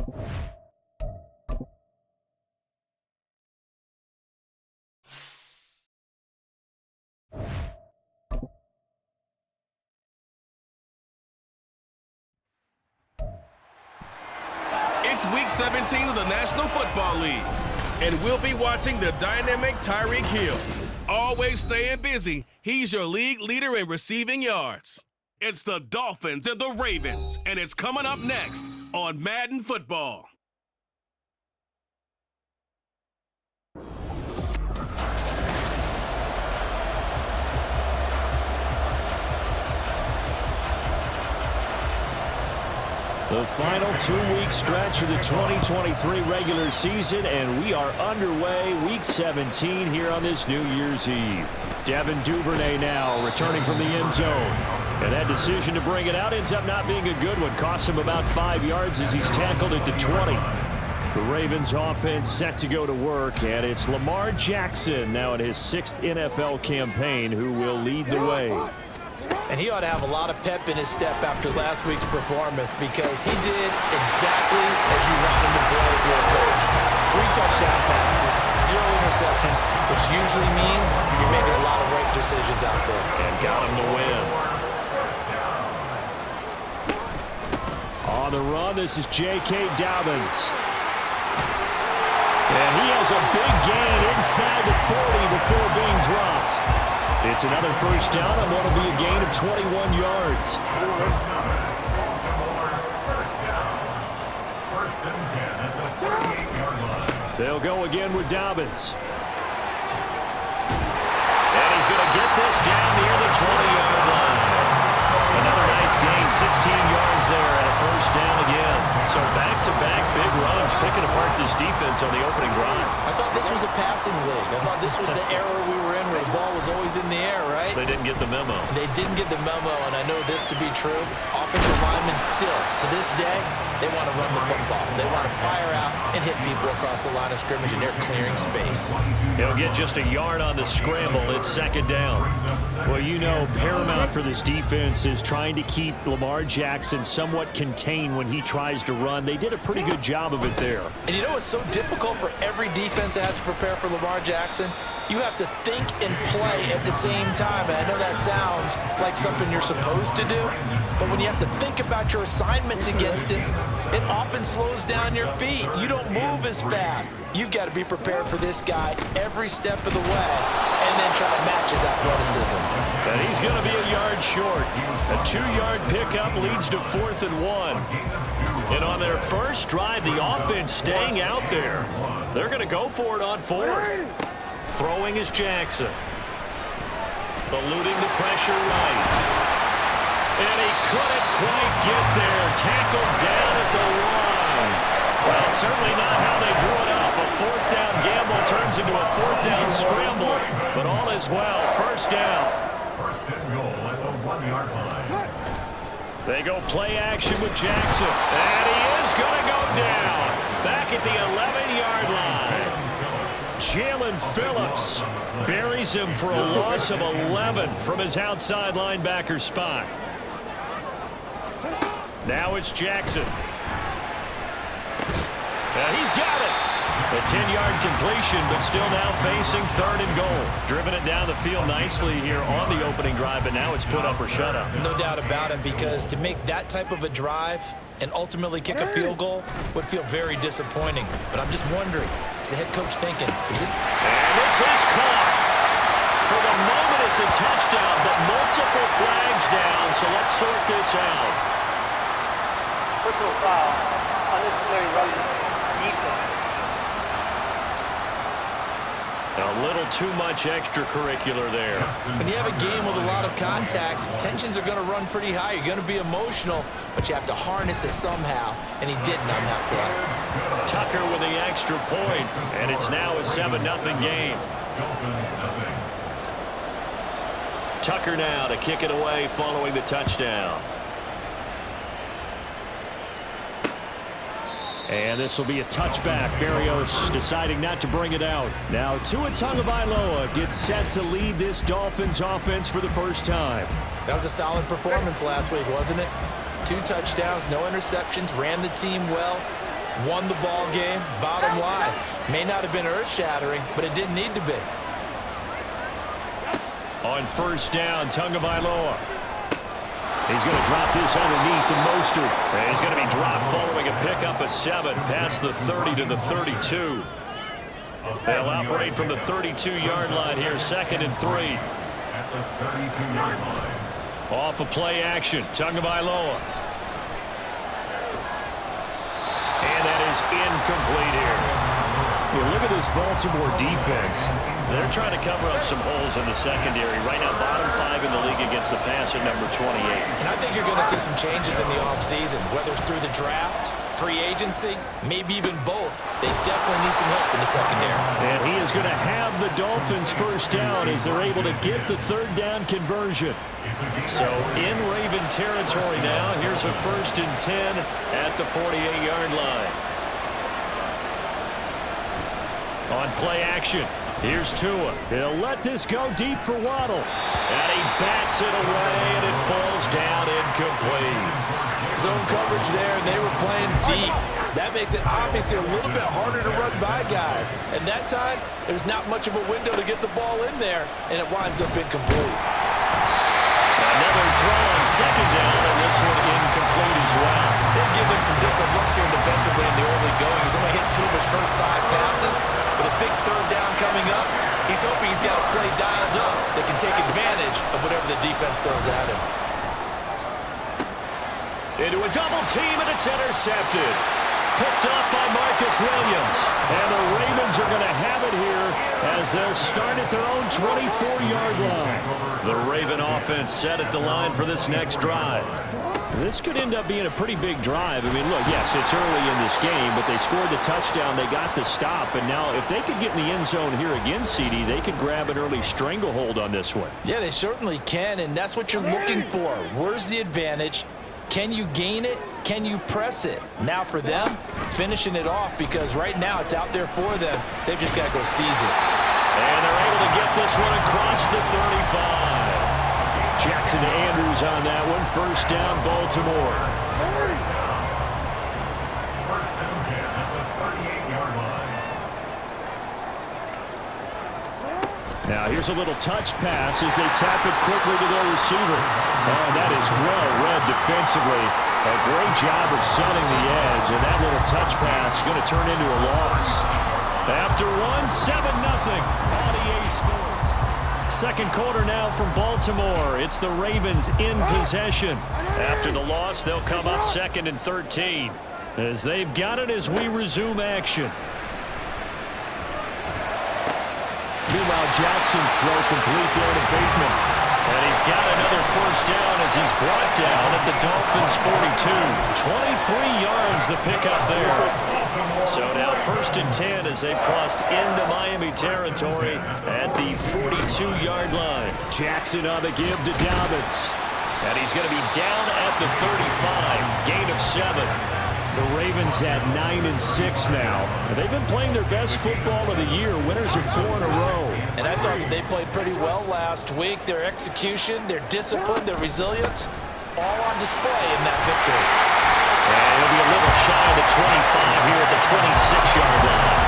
It's Week 17 of the National Football League, and we'll be watching the dynamic Tyreek Hill. Always staying busy, he's your league leader in receiving yards. It's the Dolphins and the Ravens, and it's coming up next on Madden Football. The final 2-week stretch of the 2023 regular season, and we are underway Week 17 here on this New Year's Eve. Devin Duvernay now returning from the end zone. And that decision to bring it out ends up not being a good one. Cost him about 5 yards as he's tackled at the 20. The Ravens offense set to go to work, and it's Lamar Jackson now in his 6th NFL campaign who will lead the way. And he ought to have a lot of pep in his step after last week's performance because he did exactly as you want him to play if you're a coach. 3 touchdown passes, 0 interceptions, which usually means you're making a lot of right decisions out there. And got him to win. On the run, this is J.K. Dobbins. And he has a big gain inside the 40 before being dropped. It's another first down and what'll be a gain of 21 yards. They'll go again with Dobbins. And he's going to get this down near the 20-yard line. Another nice gain, 16 yards there and a first down again. So back-to-back big runs, picking apart this defense on the opening drive. I thought this was a passing league. I thought this was the era we were in where the ball was always in the air, right? They didn't get the memo. They didn't get the memo, and I know this to be true. Offensive linemen still, to this day, they want to run the football. They want to fire out and hit people across the line of scrimmage, and they're clearing space. He'll get just a yard on the scramble. It's second down. Well, you know, paramount for this defense is trying to keep Lamar Jackson somewhat contained when he tries to run. They did a pretty good job of it there. And you know what's so difficult for every defense that has to prepare for Lamar Jackson? You have to think and play at the same time. And I know that sounds like something you're supposed to do, but when you have to think about your assignments against him, it often slows down your feet. You don't move as fast. You've got to be prepared for this guy every step of the way and then try to match his athleticism. And he's going to be a yard short. A 2-yard pickup leads to 4th and 1. And on their first drive, the offense staying out there. They're going to go for it on 4th. Throwing is Jackson. Eluding the pressure right. And he couldn't quite get there. Tackled down at the 1. Well, certainly not how they drew it up. A 4th down gamble turns into a 4th down scramble. But all is well. First down. First and goal at the 1-yard line. They go play action with Jackson. And he is going to go down. Back at the 11-yard line. Jalen Phillips buries him for a loss of 11 from his outside linebacker spot. Now it's Jackson. And he's got it. A 10-yard completion, but still now facing 3rd and goal. Driven it down the field nicely here on the opening drive, but now it's put up or shut up. No doubt about it, because to make that type of a drive and ultimately kick a field goal would feel very disappointing. But I'm just wondering, is the head coach thinking, is this... And this is caught. For the moment, it's a touchdown, but multiple flags down, so let's sort this out. Personal foul, unnecessary running, defense. A little too much extracurricular there. When you have a game with a lot of contact, tensions are going to run pretty high. You're going to be emotional, but you have to harness it somehow, and he didn't on that play. Tucker with the extra point, and it's now a 7-0 game. Tucker now to kick it away following the touchdown. And this will be a touchback. Berrios deciding not to bring it out. Now Tua Tagovailoa gets set to lead this Dolphins offense for the first time. That was a solid performance last week, wasn't it? 2 touchdowns, no interceptions, ran the team well. won the ball game, bottom line. May not have been earth-shattering, but it didn't need to be. On first down, Tagovailoa. He's going to drop this underneath to Mostert. And he's going to be dropped following a pickup of 7 past the 30 to the 32. They'll operate from the 32-yard line here, 2nd and 3. At the 32-yard line. Off of play action, Tagovailoa. And that is incomplete here. Look at this Baltimore defense. They're trying to cover up some holes in the secondary. Right now, bottom 5 in the league against the pass at number 28. And I think you're going to see some changes in the offseason, whether it's through the draft, free agency, maybe even both. They definitely need some help in the secondary. And he is going to have the Dolphins first down as they're able to get the 3rd down conversion. So in Raven territory now, here's a 1st and 10 at the 48-yard line. On play action, here's Tua. They'll let this go deep for Waddle. And he bats it away, and it falls down incomplete. Zone coverage there, and they were playing deep. That makes it obviously a little bit harder to run by guys. And that time, there's not much of a window to get the ball in there, and it winds up incomplete. Another throw on 2nd down, and this one incomplete as well. They're giving some different looks here defensively in the early going. He's only hit 2 of his first 5 passes. With a big 3rd down coming up, he's hoping he's got a play dialed up that can take advantage of whatever the defense throws at him. Into a double team, and it's intercepted. Picked up by Marcus Williams. And the Ravens are going to have it here as they'll start at their own 24-yard line. The Raven offense set at the line for this next drive. This could end up being a pretty big drive. I mean, look, yes, it's early in this game, but they scored the touchdown, they got the stop, and now if they could get in the end zone here again, CD, they could grab an early stranglehold on this one. Yeah, they certainly can, and that's what you're looking for. Where's the advantage? Can you gain it? Can you press it? Now for them, finishing it off, because right now it's out there for them. They've just got to go seize it. And they're able to get this one across the 35. Jackson to Andrews on that one. First down, Baltimore. First and 10 at the 38-yard line. Now here's a little touch pass as they tap it quickly to their receiver. And that is well read defensively. A great job of setting the edge, and that little touch pass is going to turn into a loss. After one, 7-0 on EA Sports. Second quarter now from Baltimore. It's the Ravens in possession. After the loss, they'll come up 2nd and 13 as they've got it as we resume action. Meanwhile, Jackson's throw complete there to Bateman. And he's got another first down as he's brought down at the Dolphins' 42. 23 yards the pickup there. So now 1st and 10 as they've crossed into Miami territory at the 42-yard line. Jackson on the give to Dobbins. And he's going to be down at the 35. Gain of 7. The Ravens at 9-6 now. They've been playing their best football of the year. Winners of 4 in a row. And I thought that they played pretty well last week. Their execution, their discipline, their resilience, all on display in that victory. And he'll be a little shy of the 25 here at the 26-yard line.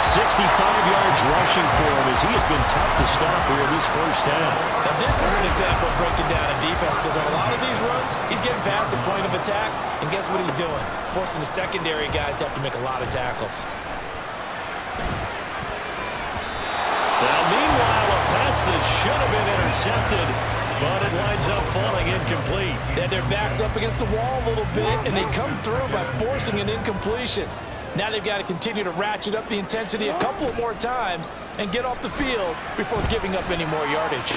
65 yards rushing for him as he has been tough to stop here this first half. Now this is an example of breaking down a defense, because on a lot of these runs, he's getting past the point of attack, and guess what he's doing? Forcing the secondary guys to have to make a lot of tackles. Now meanwhile, a pass that should have been intercepted, but it winds up falling incomplete. They had their backs up against the wall a little bit, and they come through by forcing an incompletion. Now they've got to continue to ratchet up the intensity a couple of more times and get off the field before giving up any more yardage.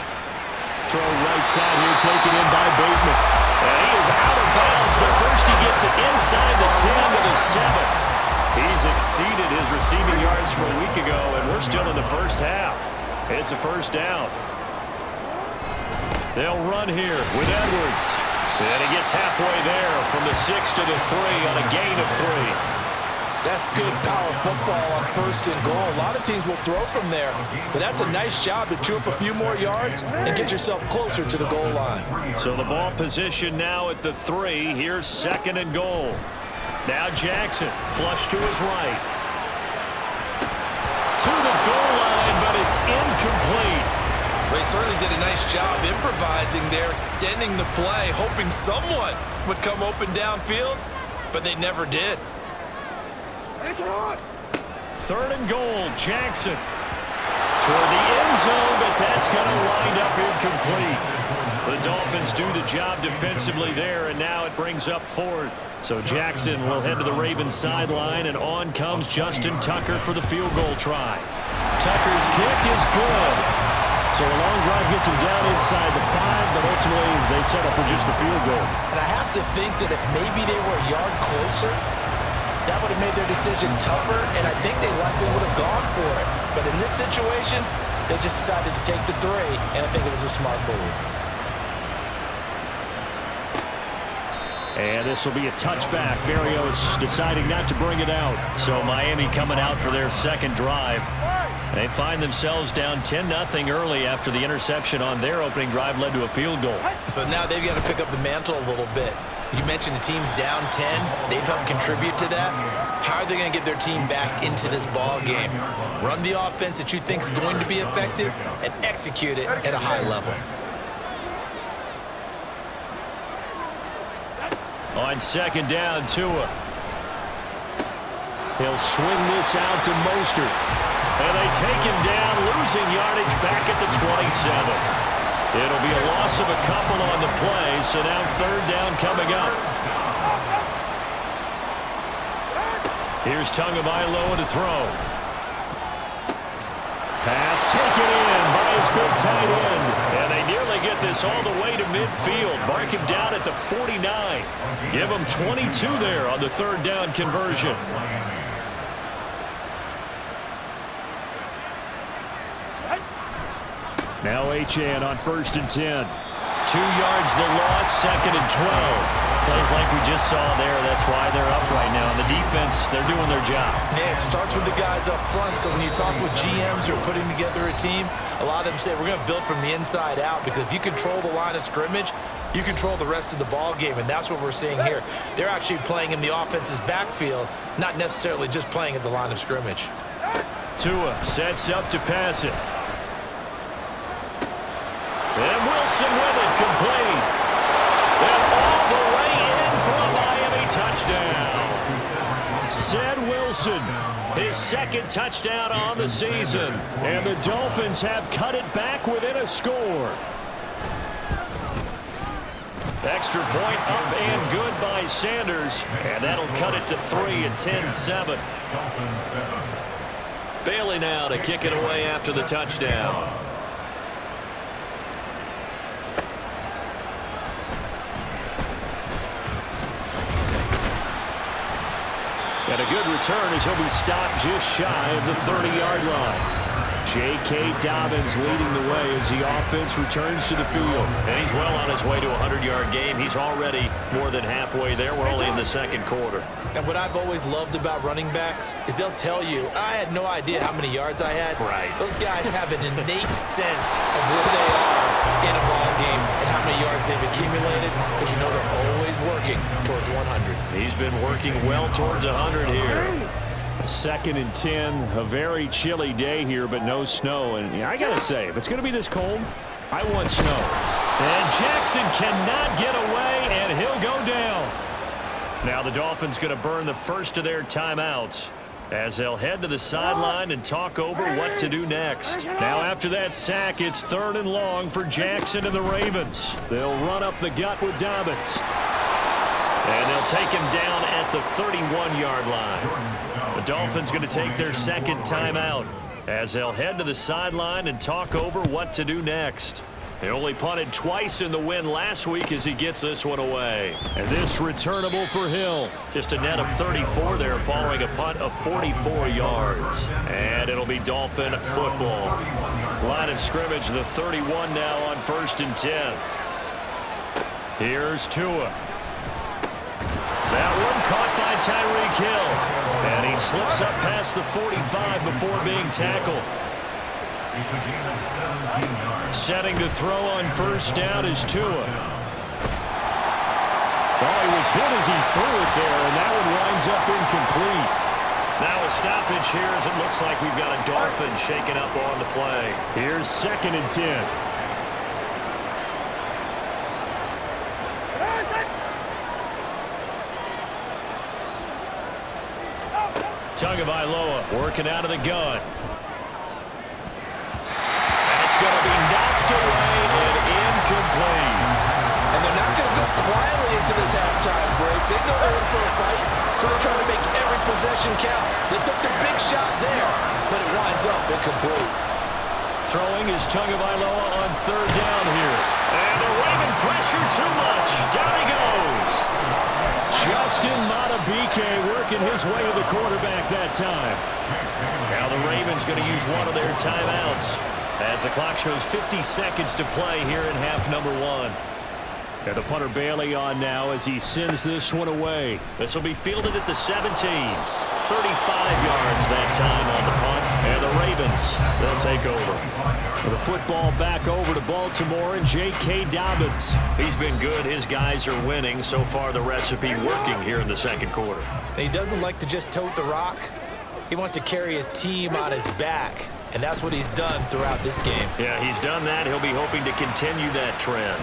Throw right side here, taken in by Bateman. And he is out of bounds, but first he gets it inside the 10 to the 7. He's exceeded his receiving yards from a week ago, and we're still in the first half. It's a first down. They'll run here with Edwards. And he gets halfway there from the 6 to the 3 on a gain of 3. That's good power football on 1st and goal. A lot of teams will throw from there, but that's a nice job to chew up a few more yards and get yourself closer to the goal line. So the ball position now at the 3. Here's 2nd and goal. Now Jackson, flush to his right. To the goal line, but it's incomplete. They certainly did a nice job improvising there, extending the play, hoping someone would come open downfield, but they never did. 3rd and goal, Jackson. Toward the end zone, but that's going to wind up incomplete. The Dolphins do the job defensively there, and now it brings up 4th. So Jackson will head to the Ravens sideline, and on comes Justin Tucker for the field goal try. Tucker's kick is good. So a long drive gets him down inside the 5, but ultimately they settle for just the field goal. And I have to think that if maybe they were a yard closer, that would have made their decision tougher, and I think they likely would have gone for it. But in this situation, they just decided to take the 3, and I think it was a smart move. And this will be a touchback. Berrios deciding not to bring it out. So Miami coming out for their second drive. They find themselves down 10-0 early after the interception on their opening drive led to a field goal. So now they've got to pick up the mantle a little bit. You mentioned the team's down 10. They've helped contribute to that. How are they going to get their team back into this ball game? Run the offense that you think is going to be effective and execute it at a high level. On 2nd down, Tua. He'll swing this out to Mostert. And they take him down, losing yardage back at the 27. It'll be a loss of a couple on the play, so now 3rd down coming up. Here's Tagovailoa to throw. Pass taken in by his big tight end. And they nearly get this all the way to midfield. Mark him down at the 49. Give him 22 there on the 3rd down conversion. Now Achane on 1st and 10. 2 yards the loss, 2nd and 12. Plays like we just saw there. That's why they're up right now. And the defense, they're doing their job. Yeah, it starts with the guys up front. So when you talk with GMs who are putting together a team, a lot of them say we're going to build from the inside out, because if you control the line of scrimmage, you control the rest of the ball game, and that's what we're seeing here. They're actually playing in the offense's backfield, not necessarily just playing at the line of scrimmage. Tua sets up to pass it. And Wilson with it, complete. And all the way in for a Miami touchdown. Ced Wilson, his 2nd touchdown on the season. And the Dolphins have cut it back within a score. Extra point up and good by Sanders. And that'll cut it to 3 at 10-7. Bailey now to kick it away after the touchdown. And a good return as he'll be stopped just shy of the 30-yard line. J.K. Dobbins leading the way as the offense returns to the field. And he's well on his way to a 100-yard game. He's already more than halfway there. We're only in the 2nd quarter. And what I've always loved about running backs is they'll tell you, I had no idea how many yards I had. Right. Those guys have an innate sense of where they are in a ball game and how many yards they've accumulated, because you know they're always working towards 100. He's been working well towards 100 here. 2nd and 10, a very chilly day here, but no snow. And I got to say, if it's going to be this cold, I want snow. And Jackson cannot get away, and he'll go down. Now the Dolphins going to burn the first of their timeouts as they'll head to the sideline and talk over what to do next. Now after that sack, it's 3rd and long for Jackson and the Ravens. They'll run up the gut with Dobbins. And they'll take him down at the 31-yard line. The Dolphins going to take their 2nd timeout as they'll head to the sideline and talk over what to do next. They only punted twice in the win last week as he gets this one away. And this returnable for Hill. Just a net of 34 there following a punt of 44 yards. And it'll be Dolphin football. Line of scrimmage, the 31 now on 1st and 10. Here's Tua. That one caught by Tyreek Hill. And he slips up past the 45 before being tackled. Setting to throw on 1st down is Tua. Oh, he was hit as he threw it there, and that one winds up incomplete. Now a stoppage here as it looks like we've got a Dolphins shaking up on the play. Here's 2nd and 10. Tagovailoa working out of the gun. That's going to be knocked away and incomplete. And they're not going to go quietly into this halftime break. They know they're in for a fight, so they're trying to make every possession count. They took the big shot there, but it winds up incomplete. Throwing is Tagovailoa on 3rd down here. And they're waving pressure too much. Down he goes. Justin Madubuike working his way to the quarterback that time. Now the Ravens going to use one of their timeouts as the clock shows 50 seconds to play here in half number 1. And the punter Bailey on now as he sends this one away. This will be fielded at the 17. 35 yards that time on the punt. And the Ravens, they'll take over. The football back over to Baltimore and J.K. Dobbins. He's been good. His guys are winning. So far the recipe working here in the 2nd quarter. He doesn't like to just tote the rock. He wants to carry his team on his back. And that's what he's done throughout this game. Yeah, he's done that. He'll be hoping to continue that trend.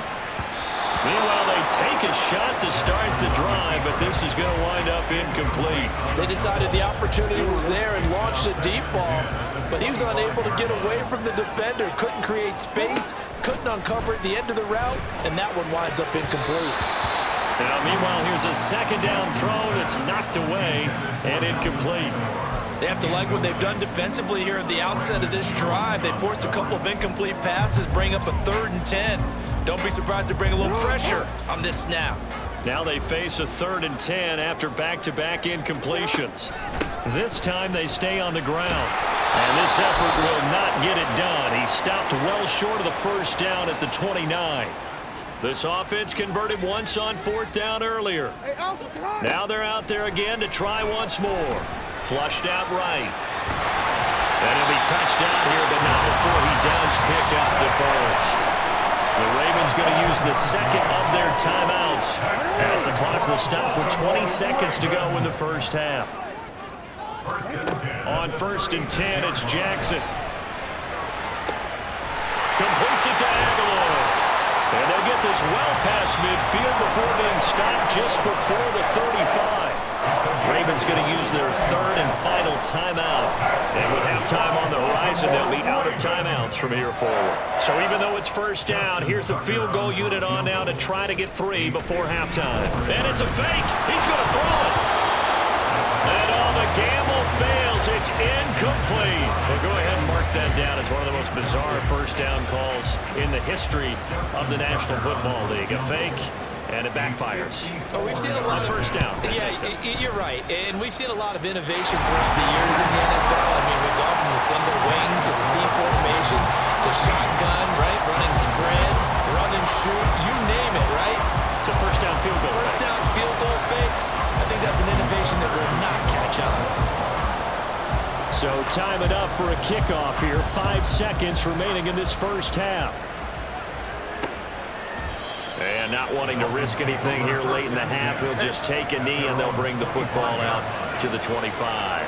Meanwhile, they take a shot to start the drive, but this is going to wind up incomplete. They decided the opportunity was there and launched a deep ball, but he was unable to get away from the defender, couldn't create space, couldn't uncover at the end of the route, and that one winds up incomplete. Now, meanwhile, here's a 2nd down throw that's knocked away and incomplete. They have to like what they've done defensively here at the outset of this drive. They forced a couple of incomplete passes, bring up a 3rd and 10. Don't be surprised to bring a little pressure on this snap. Now they face a 3rd and 10 after back-to-back incompletions. This time they stay on the ground. And this effort will not get it done. He stopped well short of the 1st down at the 29. This offense converted once on 4th down earlier. Now they're out there again to try once more. Flushed out right. And he'll be touched out here, but not before he does pick up the 1st. The Ravens going to use the 2nd of their timeouts as the clock will stop with 20 seconds to go in the 1st half. On 1st and 10, it's Jackson. Completes it to Aguilar. And they'll get this well past midfield before being stopped just before the 35. Ravens going to use their 3rd and final timeout. And with halftime on the horizon, they'll be out of timeouts from here forward. So even though it's 1st down, here's the field goal unit on now to try to get 3 before halftime. And it's a fake. He's going to throw it. And all the gamble fails. It's incomplete. Well, go ahead and mark that down as one of the most bizarre 1st down calls in the history of the National Football League. A fake. And it backfires. Oh, we've seen a lot of 1st down. Yeah, you're right. And we've seen a lot of innovation throughout the years in the NFL. I mean, we've gone from the single wing to the T formation to shotgun, right? Running spread, run and shoot, you name it, right? To 1st down field goal. 1st down field goal fakes. I think that's an innovation that will not catch on. So time it up for a kickoff here. 5 seconds remaining in this 1st half. And not wanting to risk anything here late in the half, he'll just take a knee and they'll bring the football out to the 25.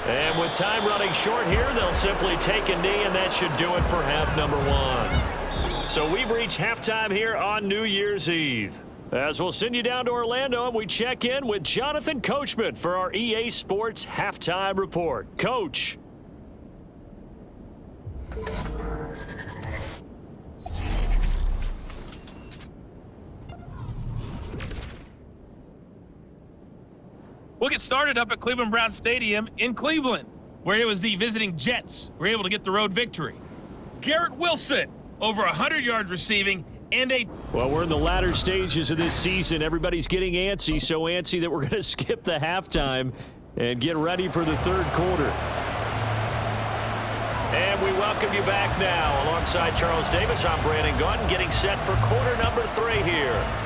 And with time running short here, they'll simply take a knee, and that should do it for half number 1. So we've reached halftime here on New Year's Eve. As we'll send you down to Orlando, and we check in with Jonathan Coachman for our EA Sports Halftime Report. Coach. We'll get started up at Cleveland Browns Stadium in Cleveland, where it was the visiting Jets who were able to get the road victory. Garrett Wilson, over 100 yards receiving, and a... Well, we're in the latter stages of this season. Everybody's getting antsy, so antsy that we're going to skip the halftime and get ready for the 3rd quarter. And we welcome you back now. Alongside Charles Davis, I'm Brandon Gunn, getting set for quarter number 3 here.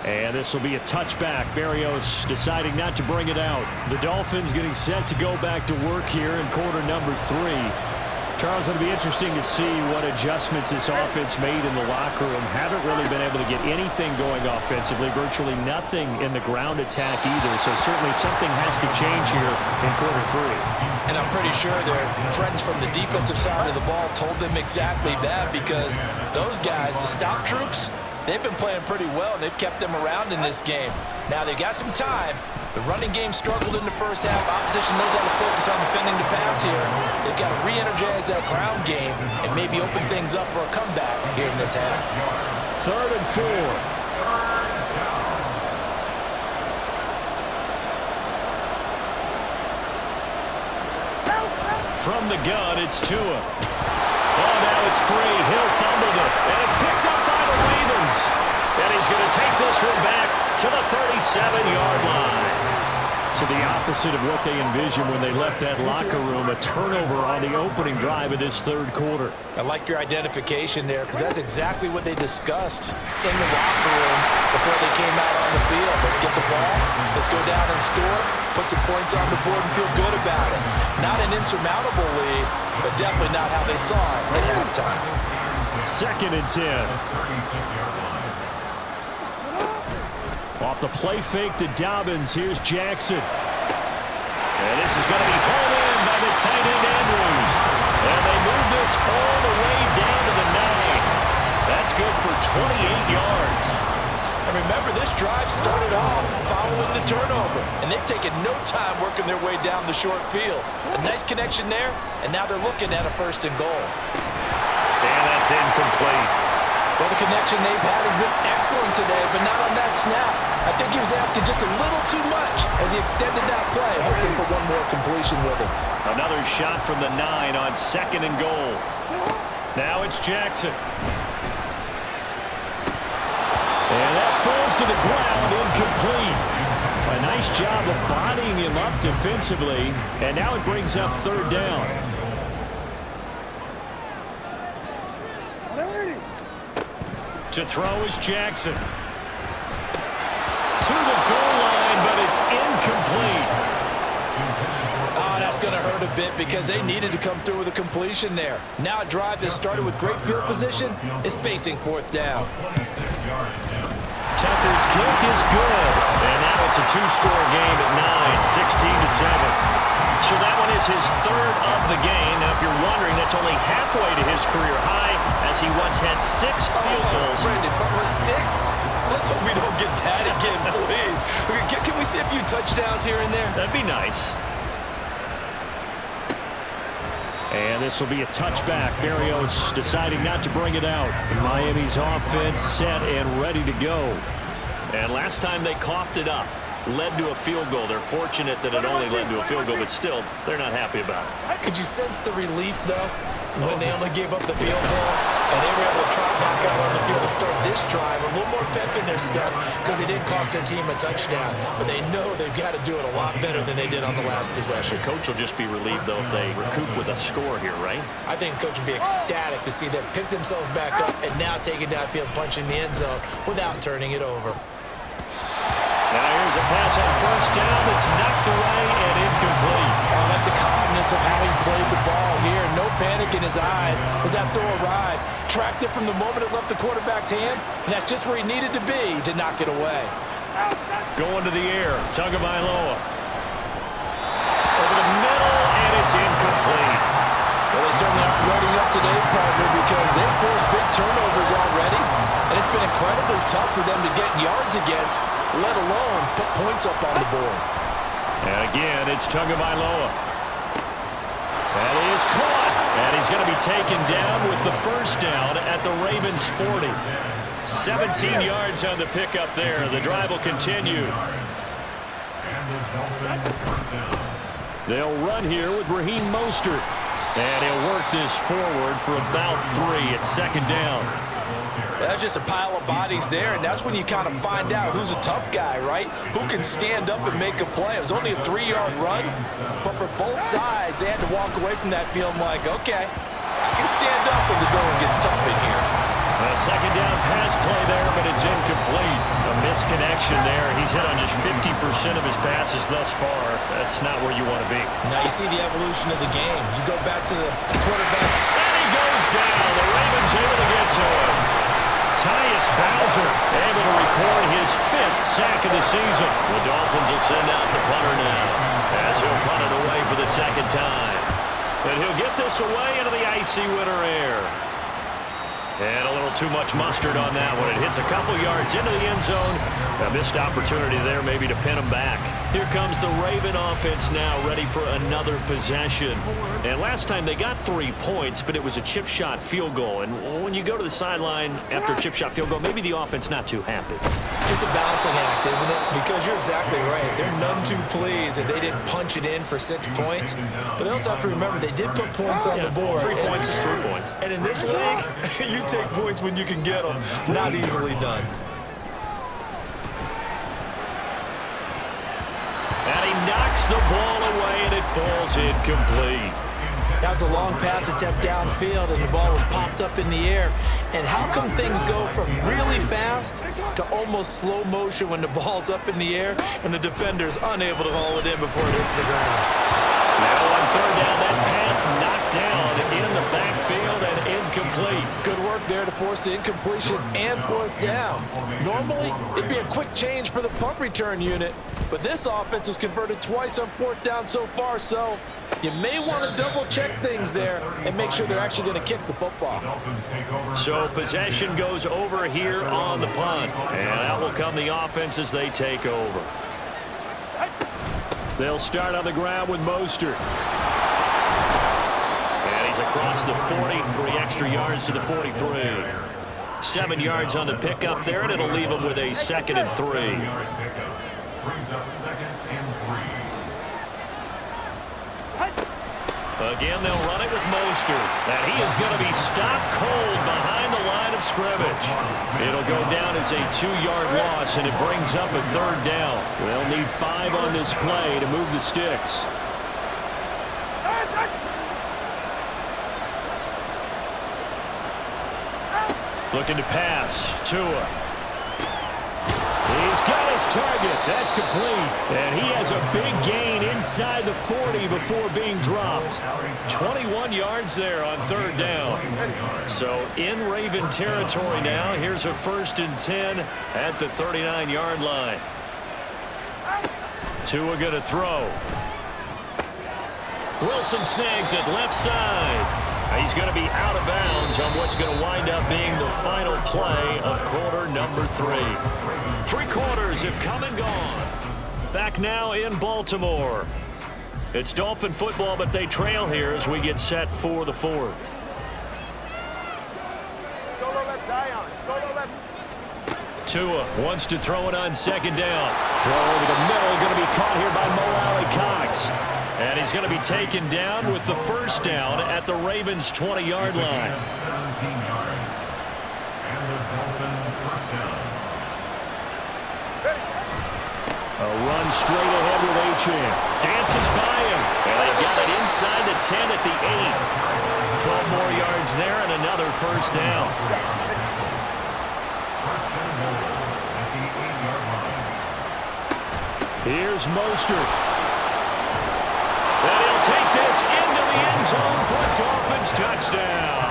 And this will be a touchback. Berrios deciding not to bring it out. The Dolphins getting set to go back to work here in quarter number 3. Charles, it'll be interesting to see what adjustments this offense made in the locker room. Haven't really been able to get anything going offensively, virtually nothing in the ground attack either. So certainly something has to change here in quarter three. And I'm pretty sure their friends from the defensive side of the ball told them exactly that, because those guys, the stop troops, they've been playing pretty well, and they've kept them around in this game. Now they've got some time. The running game struggled in the first half. Opposition knows how to focus on defending the pass here. They've got to re-energize that ground game and maybe open things up for a comeback here in this half. 3rd and 4. From the gun, it's Tua. Oh, now it's free. Hill fumbled it, and it's picked up by the Ravens. And he's going to take this one back to the 37-yard line. To the opposite of what they envisioned when they left that locker room, a turnover on the opening drive of this third quarter. I like your identification there, because that's exactly what they discussed in the locker room before they came out on the field. Let's get the ball, let's go down and score, put some points on the board and feel good about it. Not an insurmountable lead, but definitely not how they saw it at halftime. 2nd and 10. Off the play fake to Dobbins, here's Jackson. And this is going to be hauled in by the tight end Andrews. And they move this all the way down to the 9. That's good for 28 yards. And remember, this drive started off following the turnover, and they've taken no time working their way down the short field. A nice connection there, and now they're looking at a 1st and goal. And that's incomplete. Well, the connection they've had has been excellent today, but not on that snap. I think he was asking just a little too much as he extended that play, hoping for one more completion with him. Another shot from the 9 on 2nd and goal. Now it's Jackson. And that falls to the ground, incomplete. A nice job of bodying him up defensively, and now it brings up 3rd down. To throw is Jackson. To the goal line, but it's incomplete. Oh, that's going to hurt a bit because they needed to come through with a completion there. Now a drive that started with great field position is facing 4th down. Tucker's kick is good. And now it's a 2-score game at 9, 16-7. So that one is his 3rd of the game. Now, if you're wondering, that's only halfway to his career high, as he once had 6 field goals. Brandon, but with 6? Let's hope we don't get that again, please. Can we see a few touchdowns here and there? That'd be nice. And this will be a touchback. Berrios deciding not to bring it out. Miami's offense set and ready to go. And last time they coughed it up, led to a field goal. They're fortunate that it only led to a field goal, but still, they're not happy about it. Could you sense the relief, though, when they only gave up the field goal and they were able to trot back out on the field and start this drive? A little more pep in their step because they didn't cost their team a touchdown, but they know they've got to do it a lot better than they did on the last possession. The coach will just be relieved, though, if they recoup with a score here, right? I think the coach would be ecstatic to see them pick themselves back up and now take it downfield, punching the end zone without turning it over. Now here's a pass on 1st down that's knocked away and incomplete. I like the calmness of how he played the ball here. No panic in his eyes as that throw arrived. Tracked it from the moment it left the quarterback's hand, and that's just where he needed to be to knock it away. Going to the air, Tagovailoa. Over the middle, and it's incomplete. Well, they certainly aren't loading up today, partner, because they've forced big turnovers already, and it's been incredibly tough for them to get yards against, let alone put points up on the board. And again, it's Tagovailoa. That is caught. And he's going to be taken down with the 1st down at the Ravens' 40. 17 yards on the pickup there. The drive will continue. They'll run here with Raheem Mostert. And he'll work this forward for about 3 at 2nd down. That's just a pile of bodies there, and that's when you kind of find out who's a tough guy, right? Who can stand up and make a play. It was only a 3-yard run, but for both sides, they had to walk away from that feeling like, okay, I can stand up when the going gets tough in here. A second down pass play there, but it's incomplete. A misconnection there. He's hit on just 50% of his passes thus far. That's not where you want to be. Now you see the evolution of the game. You go back to the quarterback. And he goes down. The Ravens able to get to him. Tyus Bowser able to record his 5th sack of the season. The Dolphins will send out the punter now as he'll punt it away for the second time. And he'll get this away into the icy winter air. And a little too much mustard on that one. It hits a couple yards into the end zone. A missed opportunity there maybe to pin him back. Here comes the Raven offense now ready for another possession. And last time they got 3 points, but it was a chip shot field goal. And when you go to the sideline after a chip shot field goal, maybe the offense not too happy. It's a balancing act, isn't it? Because you're exactly right. They're none too pleased that they didn't punch it in for 6 points. But they also have to remember they did put points on the board. 3 points is 3 points. And in this league, you take points when you can get them. Not easily done. And he knocks the ball away, and it falls incomplete. That was a long pass attempt downfield, and the ball was popped up in the air. And how come things go from really fast to almost slow motion when the ball's up in the air and the defender's unable to haul it in before it hits the ground? Now on third down, that pass knocked down in the backfield and incomplete. Good work there to force the incompletion and 4th down. Normally, it'd be a quick change for the punt return unit, but this offense has converted twice on 4th down so far, so you may want to double-check things there and make sure they're actually going to kick the football. So possession goes over here on the punt, and that will come the offense as they take over. They'll start on the ground with Mostert. And he's across the 40, 3 extra yards to the 43. 7 yards on the pickup there, and it'll leave him with a 2nd and 3. Brings up 2nd and 3. Again, they'll run it with Mostert. And he is going to be stopped cold behind the line of scrimmage. It'll go down as a 2-yard loss, and it brings up a 3rd down. They'll need 5 on this play to move the sticks. Looking to pass. Tua. He's got his target. That's complete. And he has a big gain inside the 40 before being dropped. 21 yards there on 3rd down. So in Raven territory now. Here's a 1st and 10 at the 39-yard line. Tua going to throw. Wilson snags it left side. He's going to be out of bounds on what's going to wind up being the final play of quarter number 3. 3 quarters have come and gone. Back now in Baltimore. It's Dolphin football, but they trail here as we get set for the 4th. Tua wants to throw it on 2nd down. Throw over the middle, going to be caught here by Mo Alley-Cox. And he's going to be taken down with the 1st down at the Ravens' 20-yard line. 17 yards. And the Dolphin 1st down. A run straight ahead with Achane. Dances by him. And they've got it inside the 10 at the 8. 12 more yards there and another 1st down. Here's Mostert. And he'll take this into the end zone for a Dolphins touchdown.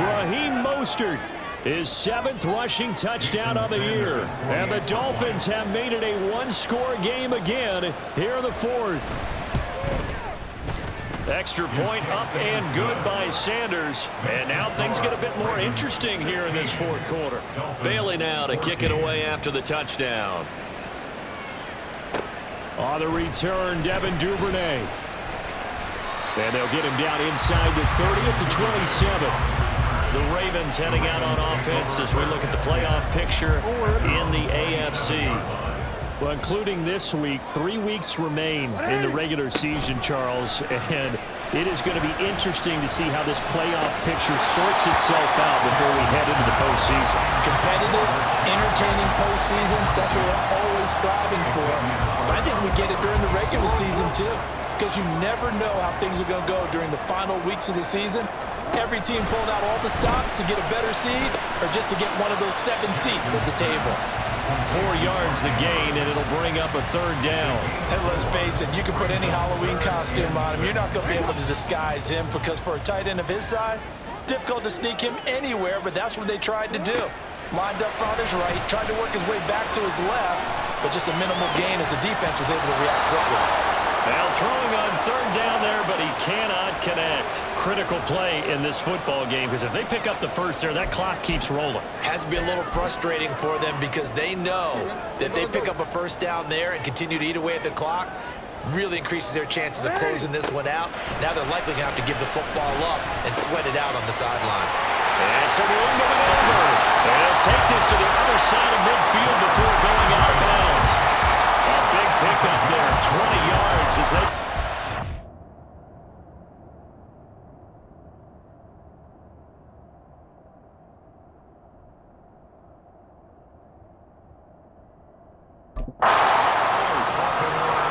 Raheem Mostert, his 7th rushing touchdown of the year. And the Dolphins have made it a 1-score game again here in the 4th. Extra point up and good by Sanders. And now things get a bit more interesting here in this 4th quarter. Bailey now to kick it away after the touchdown. On the return, Devin Duvernay. And they'll get him down inside the 30 at the 27. The Ravens heading out on offense as we look at the playoff picture in the AFC. Well, including this week, 3 weeks remain in the regular season, Charles. And it is going to be interesting to see how this playoff picture sorts itself out before we head into the postseason. Competitive, entertaining postseason, that's what we're always striving for. But I think we get it during the regular season, too, because you never know how things are going to go during the final weeks of the season. Every team pulling out all the stops to get a better seed or just to get one of those 7 seats at the table. 4 yards the gain, and it'll bring up a 3rd down. And let's face it, you can put any Halloween costume on him. You're not going to be able to disguise him because for a tight end of his size, difficult to sneak him anywhere, but that's what they tried to do. Lined up on his right, tried to work his way back to his left, but just a minimal gain as the defense was able to react quickly. Now throwing on 3rd down there, but he cannot connect. Critical play in this football game because if they pick up the first there, that clock keeps rolling. Has to be a little frustrating for them because they know that they pick up a first down there and continue to eat away at the clock, really increases their chances of closing this one out. Now they're likely going to have to give the football up and sweat it out on the sideline. And so room to maneuver. They'll take this to the other side of midfield before going out of bounds. A big pickup there, 20 yards as they...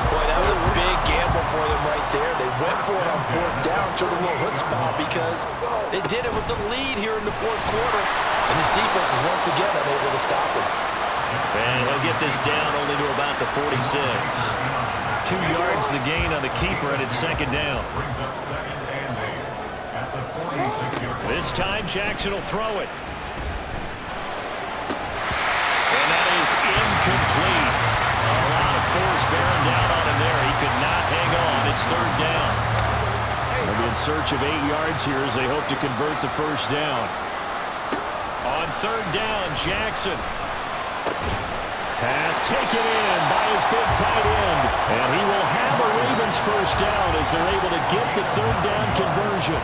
Boy, that was a big gamble for them right there. They went for it on 4th down, showed a little chutzpah because they did it with the lead here in the 4th quarter. And this defense is once again unable to stop him. And he'll get this down only to about the 46. 2 yards the gain on the keeper, and it's 2nd down. Brings up 2nd and 8 at the 46-yard line. This time Jackson will throw it. And that is incomplete. A lot of force bearing down on him there. He could not hang on. It's 3rd down. They'll be in search of 8 yards here as they hope to convert the first down. On 3rd down, Jackson. Pass taken in by his big tight end. And he will have a Ravens first down as they're able to get the 3rd down conversion.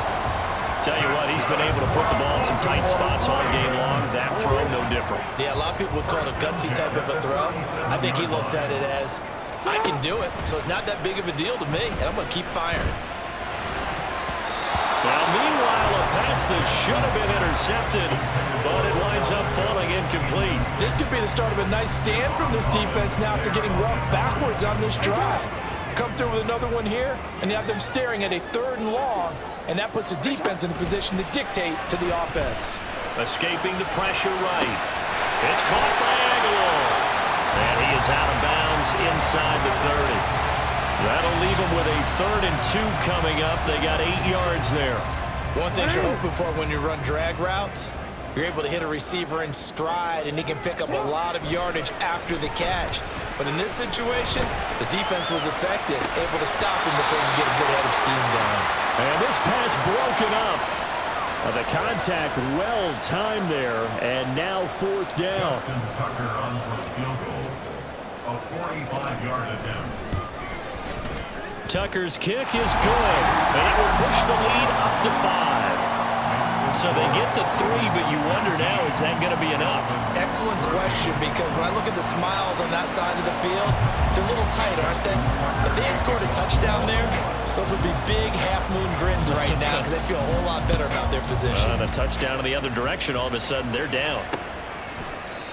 Tell you what, he's been able to put the ball in some tight spots all game long. That throw, no different. Yeah, a lot of people would call it a gutsy type of a throw. I think he looks at it as, I can do it, so it's not that big of a deal to me, and I'm going to keep firing. Now, meanwhile, a pass that should have been intercepted, but it winds up falling incomplete. This could be the start of a nice stand from this defense now after getting rocked backwards on this drive. Come through with another one here, and you have them staring at a 3rd and long, and that puts the defense in a position to dictate to the offense. Escaping the pressure right. It's caught by Aguilar. And he is out of bounds inside the 30. That'll leave them with a 3rd and 2 coming up. They got 8 yards there. One thing you're hoping for when you run drag routes, you're able to hit a receiver in stride, and he can pick up a lot of yardage after the catch. But in this situation, the defense was effective, able to stop him before you get a good head of steam going. And this pass broken up. The contact well timed there, and now 4th down. Justin Tucker on for the field goal. A 45-yard attempt. Tucker's kick is good, and it will push the lead up to 5. So they get the 3, but you wonder now, is that going to be enough? Excellent question, because when I look at the smiles on that side of the field, they're a little tight, aren't they? If they had scored a touchdown there, those would be big half-moon grins right now because they'd feel a whole lot better about their position. And a touchdown in the other direction, all of a sudden they're down.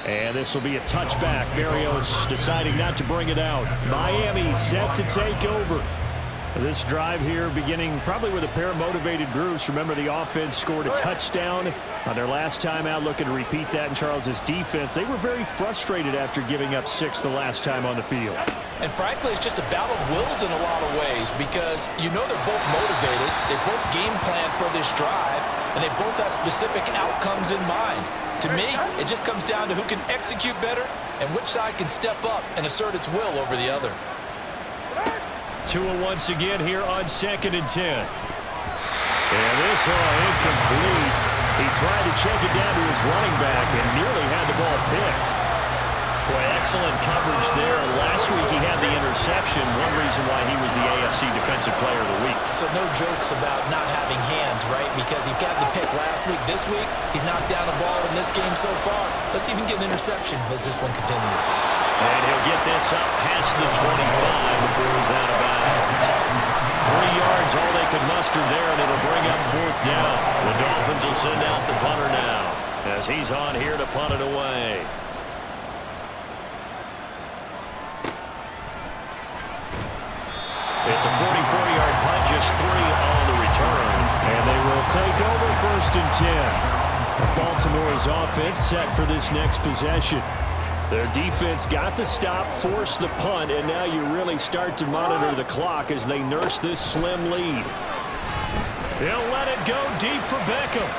And this will be a touchback. Berrios deciding not to bring it out. Miami set to take over. This drive here beginning probably with a pair of motivated groups. Remember, the offense scored a touchdown on their last time out, looking to repeat that in Charles' defense. They were very frustrated after giving up 6 the last time on the field. And frankly, it's just a battle of wills in a lot of ways because you know they're both motivated, they both game plan for this drive, and they both have specific outcomes in mind. To me, it just comes down to who can execute better and which side can step up and assert its will over the other. Tua once again here on 2nd and 10. And this one incomplete. He tried to check it down to his running back and nearly had the ball picked. Boy, excellent coverage there. Last week he had the interception. One reason why he was the AFC Defensive Player of the Week. So no jokes about not having hands, right? Because he got the pick last week. This week, he's knocked down a ball in this game so far. Let's see if he can get an interception as this one continues. And he'll get this up past the 25 before he's out of bounds. 3 yards, all they could muster there, and it'll bring up 4th down. The Dolphins will send out the punter now as he's on here to punt it away. It's a 44-yard punt, just 3 on the return. And they will take over 1st and 10. Baltimore's offense set for this next possession. Their defense got the stop, forced the punt, and now you really start to monitor the clock as they nurse this slim lead. He'll let it go deep for Beckham.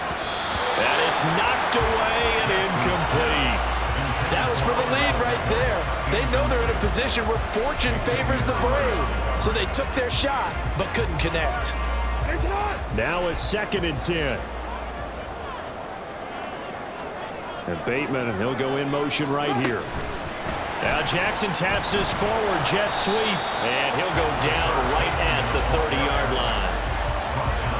And it's knocked away and incomplete. That was for the lead right there. They know they're in a position where fortune favors the brave. So they took their shot, but couldn't connect. Now a 2nd and 10. And Bateman, he'll go in motion right here. Now Jackson taps his forward jet sweep, and he'll go down right at the 30-yard line.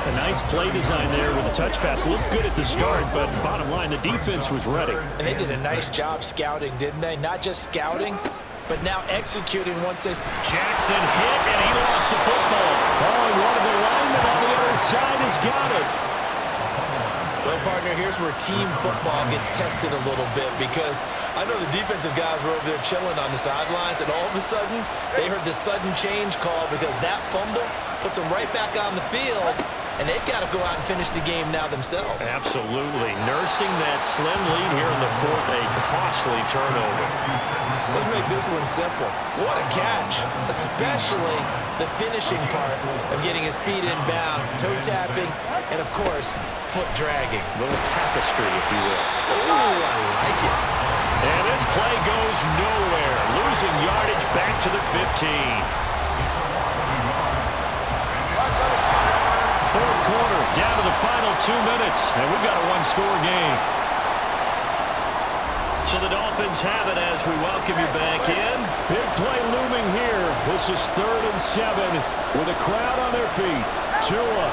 A nice play design there with the touch pass. Looked good at the start, but bottom line, the defense was ready. And they did a nice job scouting, didn't they? Not just scouting, but now executing once they... Jackson hit, and he lost the football. Oh, and one of the linemen on the other side has got it. Well, partner, here's where team football gets tested a little bit, because I know the defensive guys were over there chilling on the sidelines, and all of a sudden, they heard the sudden change call because that fumble puts them right back on the field, and they've got to go out and finish the game now themselves. Absolutely. Nursing that slim lead here in the 4th, a costly turnover. Let's make this one simple. What a catch, especially the finishing part of getting his feet in bounds, toe tapping, and of course, foot dragging. A little tapestry, if you will. Oh, I like it. And this play goes nowhere. Losing yardage back to the 15. 4th quarter, down to the final 2 minutes, and we've got a one-score game. So the Dolphins have it as we welcome you back in. Big play looming here. This is 3rd and 7 with a crowd on their feet. Tua.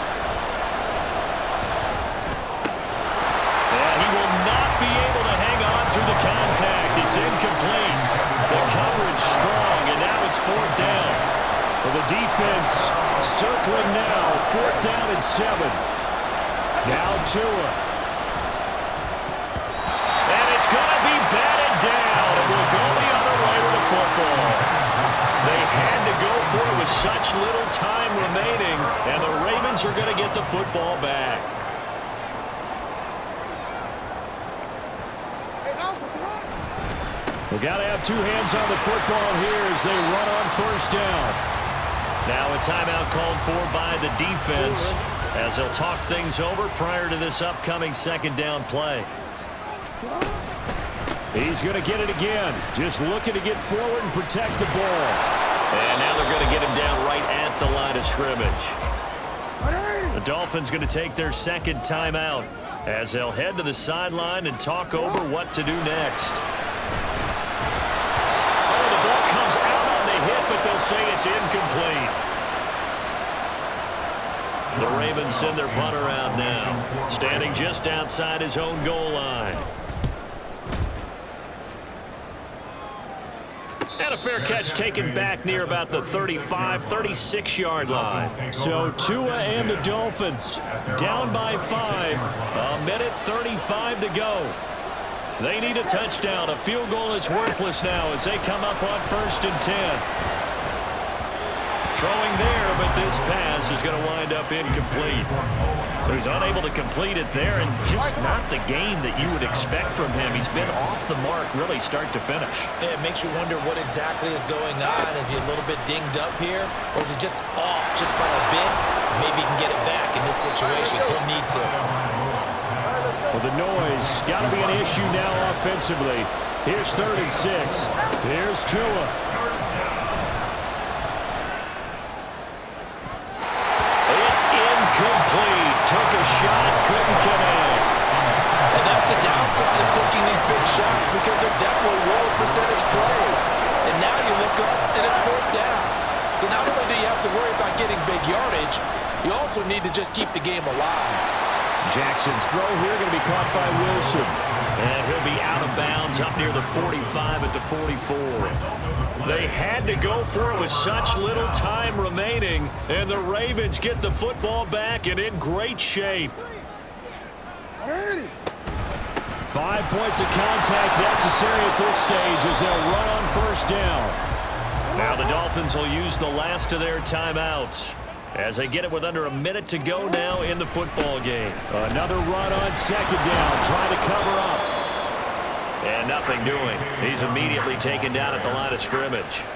And he will not be able to hang on through the contact. It's incomplete. The coverage strong, and now it's 4th down. Well, the defense circling now. 4th down and 7. Now Tua. And it's going to be batted down. It will go the other way with the football. They had to go for it with such little time remaining, and the Ravens are going to get the football back. We've got to have 2 hands on the football here as they run on 1st down. Now a timeout called for by the defense as they'll talk things over prior to this upcoming 2nd down play. He's going to get it again. Just looking to get forward and protect the ball. And now they're going to get him down right at the line of scrimmage. The Dolphins going to take their 2nd timeout as they'll head to the sideline and talk over what to do next. Oh, the ball comes out on the hit, but they'll say it's incomplete. The Ravens send their punter out now, standing just outside his own goal line. And a fair catch taken back near about the 35, 36-yard line. So Tua and the Dolphins down by 5. A minute 35 to go. They need a touchdown. A field goal is worthless now as they come up on 1st and 10. Throwing there, but this pass is going to wind up incomplete. So he's unable to complete it there, and just not the game that you would expect from him. He's been off the mark really start to finish. Yeah, it makes you wonder what exactly is going on. Is he a little bit dinged up here, or is he just off just by a bit? Maybe he can get it back in this situation. He'll need to. Well, the noise got to be an issue now offensively. Here's 3rd and 6. Here's Tua. Complete. Took a shot, couldn't connect. And that's the downside of taking these big shots, because they're definitely low percentage plays. And now you look up and it's 4th down. So not only do you have to worry about getting big yardage, you also need to just keep the game alive. Jackson's throw here going to be caught by Wilson. And he'll be out of bounds up near the 45 at the 44. They had to go for it with such little time remaining, and the Ravens get the football back and in great shape. 5 points of contact necessary at this stage as they'll run on 1st down. Now the Dolphins will use the last of their timeouts. as they get it with under a minute to go now in the football game. Another run on second down, trying to cover up. And nothing doing. He's immediately taken down at the line of scrimmage.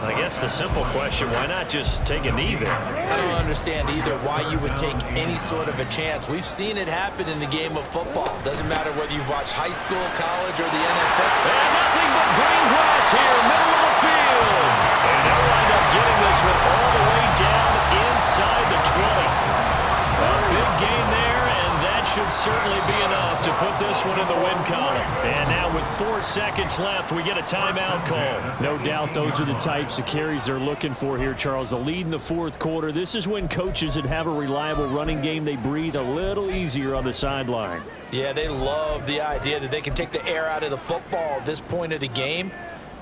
I guess the simple question, why not just take a knee there? I don't understand either why you would take any sort of a chance. We've seen it happen in the game of football. Doesn't matter whether you've watched high school, college, or the NFL. And nothing but green grass here, middle of the field. And they'll wind up getting this one all the way down inside the 20. A big gain there, and that should certainly be enough to put this one in the win column. And now with 4 seconds left, we get a timeout call. No doubt those are the types of carries they're looking for here, Charles. The lead in the fourth quarter. This is when coaches that have a reliable running game, they breathe a little easier on the sideline. Yeah, they love the idea that they can take the air out of the football at this point of the game.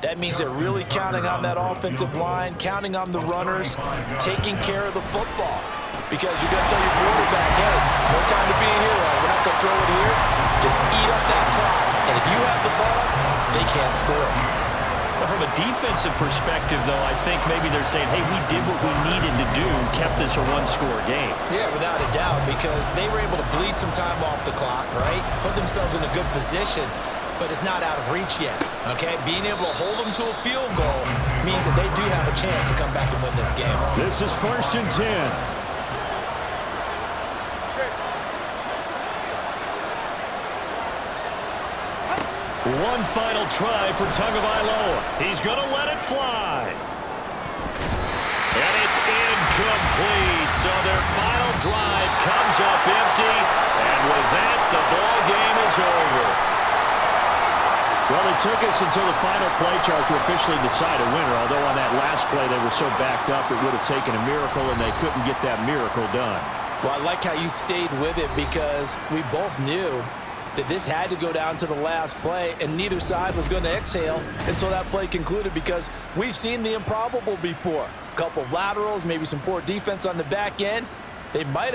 That means they're really counting on that offensive line, counting on the runners, taking care of the football. Because you're going to tell your quarterback, hey, no time to be a hero. We're not going to throw it here. Just eat up that clock. And if you have the ball, they can't score. Well, from a defensive perspective, though, I think maybe they're saying, hey, we did what we needed to do, kept this a one-score game. Yeah, without a doubt, because they were able to bleed some time off the clock, right? Put themselves in a good position, but it's not out of reach yet, okay? Being able to hold them to a field goal means that they do have a chance to come back and win this game. This is 1st and 10. One final try for Tagovailoa. He's going to let it fly. And it's incomplete. So their final drive comes up empty. And with that, the ball game is over. Well, it took us until the final play, Charles, to officially decide a winner. Although on that last play they were so backed up, it would have taken a miracle, and they couldn't get that miracle done. Well, I like how you stayed with it because we both knew that this had to go down to the last play, and neither side was going to exhale until that play concluded because we've seen the improbable before. A couple of laterals, maybe some poor defense on the back end. They might